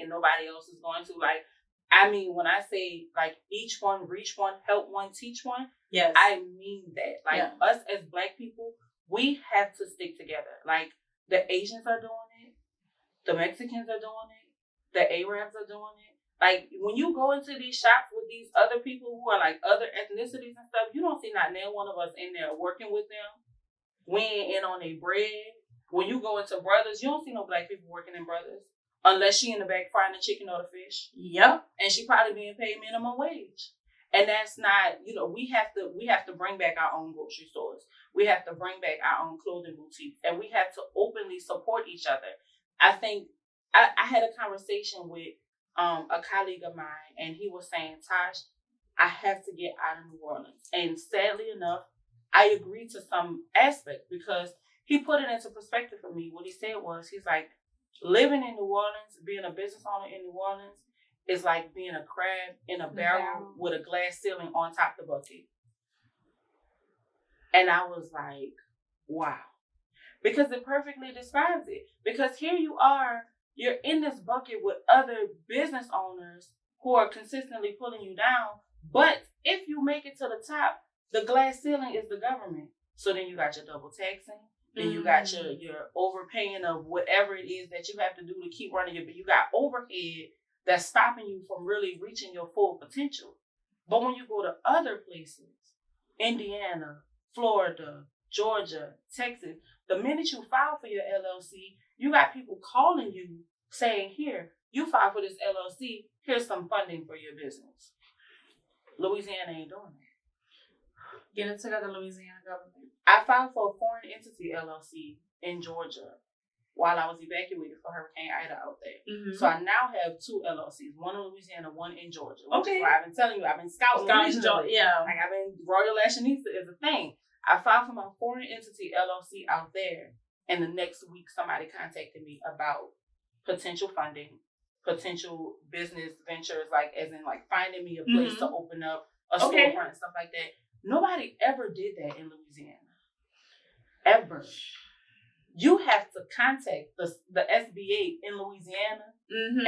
and nobody else is going to. Like, I mean, when I say, like, each one, reach one, help one, teach one, I mean that. Like, us as Black people, we have to stick together. Like, the Asians are doing it. The Mexicans are doing it. The Arabs are doing it. Like, when you go into these shops with these other people who are, like, other ethnicities and stuff, you don't see not one of us in there working with them. We ain't in on their bread. When you go into Brothers, you don't see no Black people working in Brothers. Unless she in the back frying the chicken or the fish. And she probably being paid minimum wage. And that's not, you know, we have to bring back our own grocery stores. We have to bring back our own clothing boutiques. And we have to openly support each other. I think I had a conversation with a colleague of mine, and he was saying, Tosh, I have to get out of New Orleans. And sadly enough, I agreed to some aspect, because he put it into perspective for me. What he said was, he's like, living in New Orleans, being a business owner in New Orleans, is like being a crab in a barrel with a glass ceiling on top of the bucket. And I was like, wow. Because it perfectly describes it. Because here you are, you're in this bucket with other business owners who are consistently pulling you down. But if you make it to the top, the glass ceiling is the government. So then you got your double taxing. Then you got your overpaying of whatever it is that you have to do to keep running your, but you got overhead that's stopping you from really reaching your full potential. But when you go to other places, Indiana, Florida, Georgia, Texas, the minute you file for your LLC, you got people calling you saying, here, you filed for this LLC, here's some funding for your business. Louisiana ain't doing that. Get it together, Louisiana government. I filed for a foreign entity LLC in Georgia while I was evacuated for Hurricane Ida out there. So I now have 2 LLCs, one in Louisiana, one in Georgia. Which is why I've been telling you, I've been scouting regionally. Like, I've been, ROYALLASHONISTA is a thing. I filed for my foreign entity LLC out there, and the next week somebody contacted me about potential funding, potential business ventures, like as in like finding me a place to open up a storefront and stuff like that. Nobody ever did that in Louisiana. Ever. You have to contact the SBA in Louisiana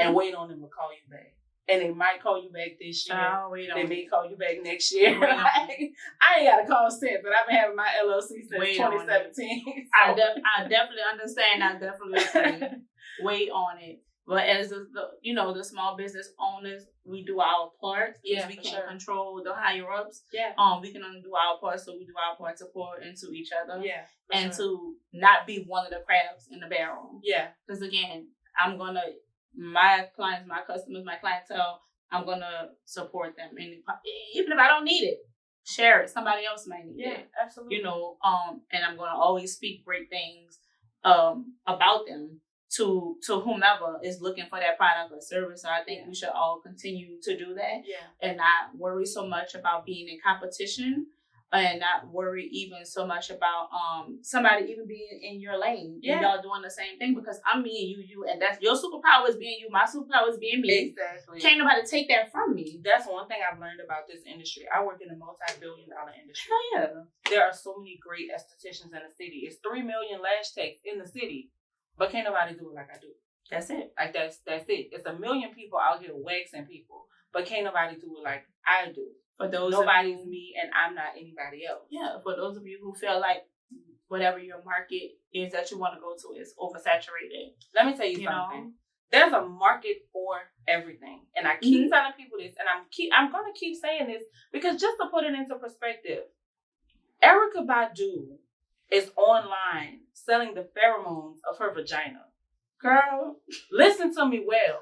and wait on them to call you back. And they might call you back this year. They may call you back next year. Like, I ain't got a call since, but I've been having my LLC since 2017. So. I definitely understand. I definitely agree. Wait on it. But as the small business owners, we do our part. Because we can't control the higher ups. We can only do our part, so we do our part to pour into each other. And to not be one of the crabs in the barrel. Because again, my clients, my customers, my clientele, I'm gonna support them. And even if I don't need it, share it. Somebody else might need it. Absolutely. And I'm gonna always speak great things about them to whomever is looking for that product or service. So I think we should all continue to do that and not worry so much about being in competition and not worry even so much about somebody even being in your lane and y'all doing the same thing, because I'm me and you, and that's your superpower is being you, my superpower is being me. Exactly. Can't nobody take that from me. That's one thing I've learned about this industry. I work in a multi-billion-dollar industry. Oh yeah. There are so many great estheticians in the city. It's 3 million lash techs in the city, but can't nobody do it like I do. That's it. Like that's it. It's 1 million people out here waxing people, but can't nobody do it like I do. For those nobody's of you, me, and I'm not anybody else. Yeah, for those of you who feel like whatever your market is that you want to go to is oversaturated. Let me tell you something. There's a market for everything, and I keep telling people this, and I'm gonna keep saying this because just to put it into perspective, Erykah Badu is online selling the pheromones of her vagina. Girl, listen to me well.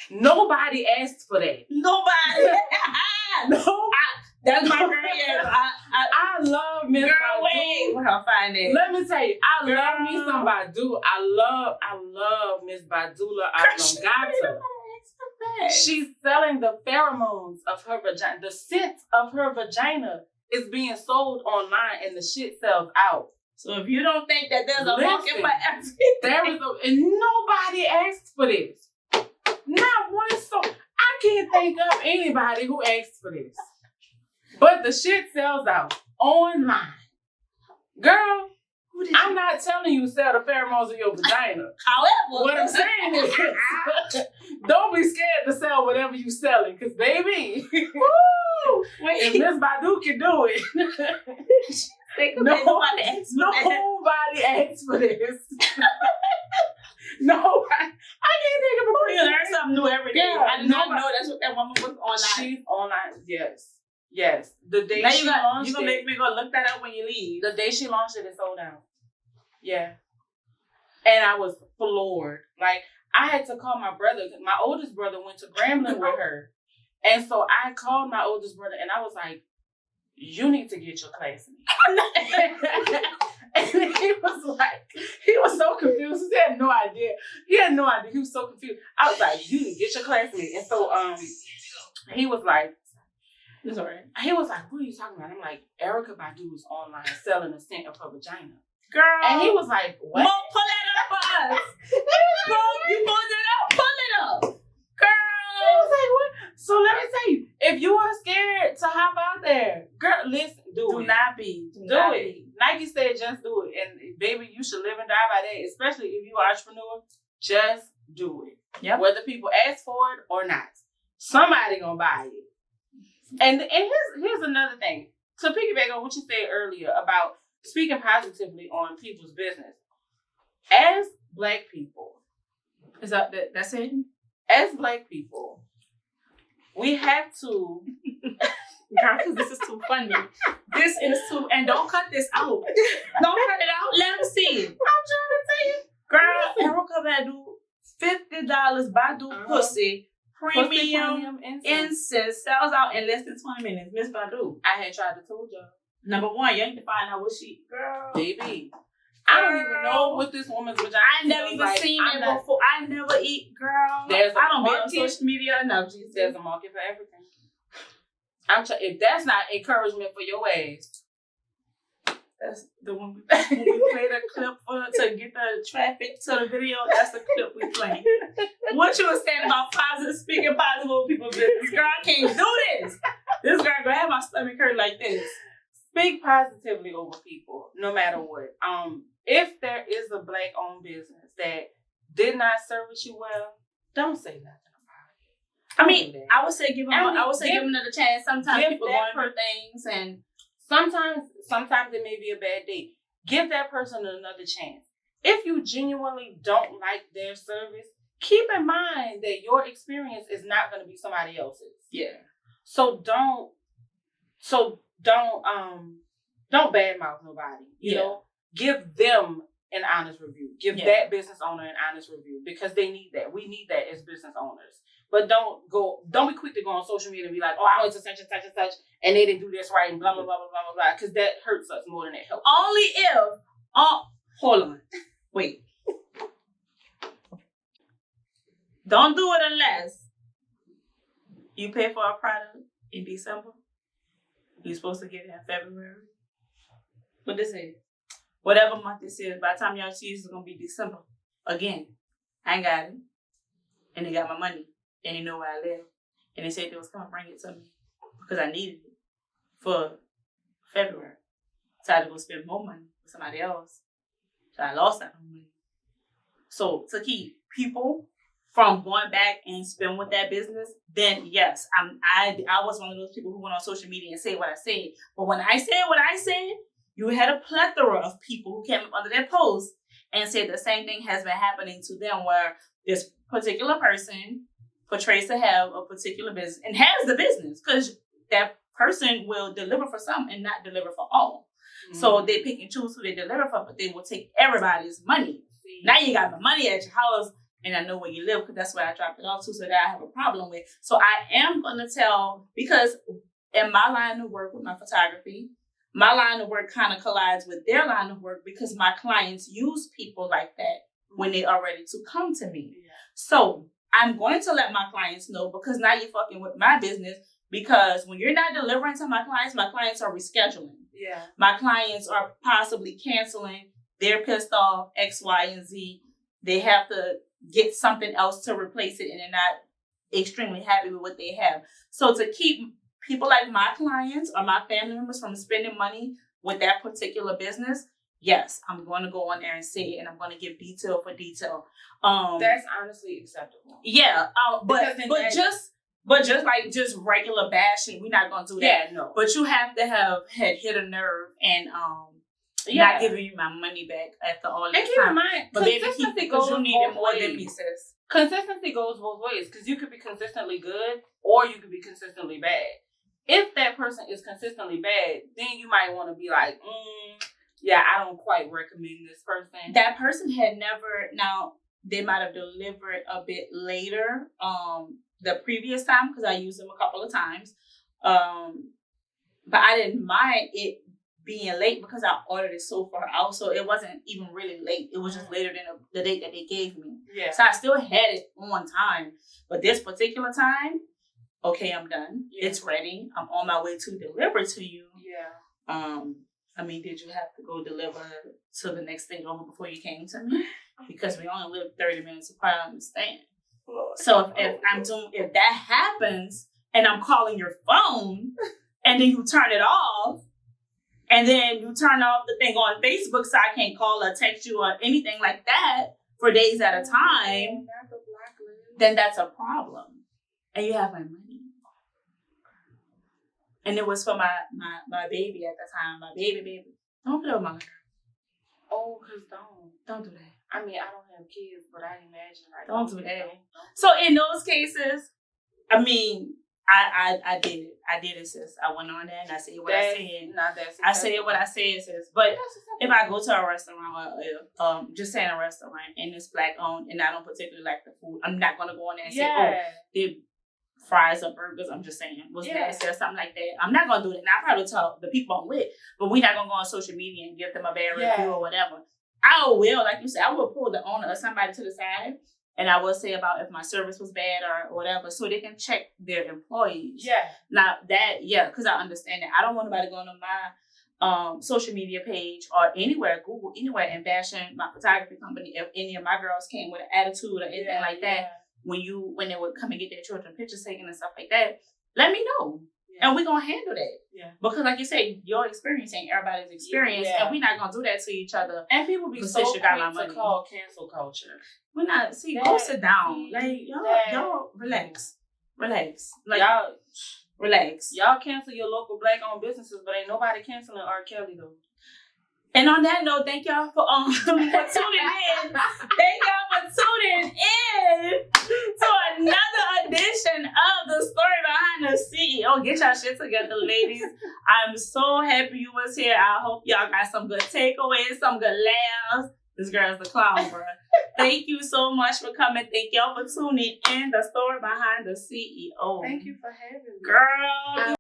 Nobody asked for that. Nobody. No, that's my girl. Yes, I love Miss Badu. Wait, I'll find it. Let me tell you, I love me some Badu. I love Miss Badula Oblongata. She's selling the pheromones of her vagina. The scent of her vagina is being sold online, and the shit sells out. So if you don't think that there's a market for everything, and nobody asked for this. Not one soul. I can't think of anybody who asked for this. But the shit sells out online. Girl, I'm not telling you sell the pheromones of your vagina. However, what I'm saying is, don't be scared to sell whatever you selling, because baby, if Miss Badu can do it, nobody asked for this. No, I can't think of a person. You learn something new every day. Yeah, I did not know that's what that woman was online. She's online. Yes. The day now she launched you gonna make me go look that up when you leave. The day she launched it sold out. Yeah. And I was floored. Like, I had to call my brother. My oldest brother went to Grambling with her. And so I called my oldest brother and I was like, you need to get your classmate. And he was so confused. He had no idea. He was so confused. I was like, you need to get your classmate. And so he was like, it's all right. He was like, what are you talking about? I'm like, Erykah Badu is online selling a scent of her vagina. Girl. And he was like, what? Mo, pull that up for us. Girl, you pulled it up. Pull it up. Girl. He was like, what? So let me tell you, if you are scared to hop out there, girl, listen, do it. Do not be. Do it. Nike said just do it. And baby, you should live and die by that, especially if you're an entrepreneur. Just do it. Yep. Whether people ask for it or not. Somebody gonna buy it. And here's another thing. To piggyback on what you said earlier about speaking positively on people's business. As Black people. That's it? As Black people, we have to... Girl, because this is too funny. This is too... And don't cut this out. Don't cut it out. Let them see it. I'm trying to tell you. Girl, Erykah Badu, $50 Badu pussy. Premium incense sells out in less than 20 minutes. Miss Badu. I had tried to told y'all. Number one, you need to find out what she... Girl. Baby. I don't even know what this woman's vagina I never even seen it before. I never eat, girl. I don't be on social media enough. There's a market for everything. If that's not encouragement for your ass. That's the one when we played a clip to get the traffic to the video. That's the clip we playing. What you was saying about speaking positive with people's business. Girl, I can't do this. This girl gonna have my stomach hurt like this. Speak positively over people, no matter what. If there is a Black-owned business that did not service you well, don't say nothing about it. I mean, I would say give them another chance. Sometimes people going through things, and sometimes it may be a bad day. Give that person another chance. If you genuinely don't like their service, keep in mind that your experience is not going to be somebody else's. Yeah. So don't badmouth nobody. You know, give them an honest review. Give that business owner an honest review because they need that. We need that as business owners. But don't be quick to go on social media and be like, oh, I went to such and such and such and they didn't do this right and blah, blah, blah, blah, blah, blah, because that hurts us more than it helps. Only if, hold on, wait. Don't do it unless you pay for a product in December. You're supposed to get it in February. What this is? Whatever month this is, by the time y'all see it's gonna be December. Again, I ain't got it. And they got my money. And they know where I live. And they said they was gonna bring it to me because I needed it for February. So I had to go spend more money with somebody else. So I lost that money. So to keep people from going back and spend with that business, then yes, I was one of those people who went on social media and said what I said. But when I said what I said, you had a plethora of people who came up under their posts and said the same thing has been happening to them, where this particular person portrays to have a particular business and has the business, because that person will deliver for some and not deliver for all. Mm-hmm. So they pick and choose who they deliver for, but they will take everybody's money. See. Now you got my money at your house, and I know where you live because that's where I dropped it off to, so that I have a problem with. So I am going to tell, because in my line of work with my photography, my line of work kind of collides with their line of work because my clients use people like that when they are ready to come to me. Yeah. So I'm going to let my clients know, because now you're fucking with my business, because when you're not delivering to my clients are rescheduling. Yeah. My clients are possibly canceling. They're pissed off, X, Y, and Z. They have to get something else to replace it, and they're not extremely happy with what they have. So to keep people like my clients or my family members from spending money with that particular business, yes, I'm going to go on there and say it, and I'm going to give detail for detail. That's honestly acceptable. Yeah, but just regular bashing, we're not going to do that. Yeah, no. But you have to have had hit a nerve and not giving you my money back after all this time. And keep in mind, but consistency goes you need it more ways. Than me, sis. Consistency goes both ways, because you could be consistently good or you could be consistently bad. If that person is consistently bad, then you might want to be like, yeah, I don't quite recommend this person. That person had never, now they might have delivered a bit later the previous time, because I used them a couple of times. But I didn't mind it being late because I ordered it so far out. So it wasn't even really late. It was just later than the date that they gave me. Yeah. So I still had it on time. But this particular time, okay, I'm done. Yeah. It's ready. I'm on my way to deliver to you. Yeah. I mean, did you have to go deliver to the next state over before you came to me? Because we only live 30 minutes apart, I understand. So if that happens and I'm calling your phone and then you turn it off and then you turn off the thing on Facebook so I can't call or text you or anything like that for days at a time, then that's a problem. And you have my money. And it was for my baby at the time, my baby. Don't play with my girl. Oh, because don't do that. I mean, I don't have kids, but I imagine don't do that. So in those cases, I mean, I did it. I did it, sis. I went on there and I said what I said. I said what I said, sis. But if I go to a restaurant, or just saying a restaurant, and it's black owned, and I don't particularly like the food, I'm not gonna go on there and say, oh, they fries or burgers. I'm just saying was nasty or something like that. I'm not gonna do that. Now I probably tell the people I'm with, but we're not gonna go on social media and give them a bad review or whatever. I will, like you said, I will pull the owner or somebody to the side, and I will say about if my service was bad or whatever, so they can check their employees. Yeah. Now that, because I understand that. I don't want nobody going on my social media page or anywhere, Google, anywhere, and bashing my photography company. If any of my girls came with an attitude or anything like that, when they would come and get their children pictures taken and stuff like that, let me know. Yeah. And we're going to handle that. Yeah. Because like you said, your experience ain't everybody's experience. Yeah. And we're not going to do that to each other. And people be so quick to call cancel culture. We're not, go sit down. Like, y'all relax. Like, y'all relax. Y'all cancel your local black-owned businesses, but ain't nobody canceling R. Kelly, though. And on that note, thank y'all for tuning in. Thank y'all for tuning in to another edition of The Story Behind the CEO. Get y'all shit together, ladies. I'm so happy you was here. I hope y'all got some good takeaways, some good laughs. This girl's the clown, bro. Thank you so much for coming. Thank y'all for tuning in. The Story Behind the CEO. Thank you for having me. Girl,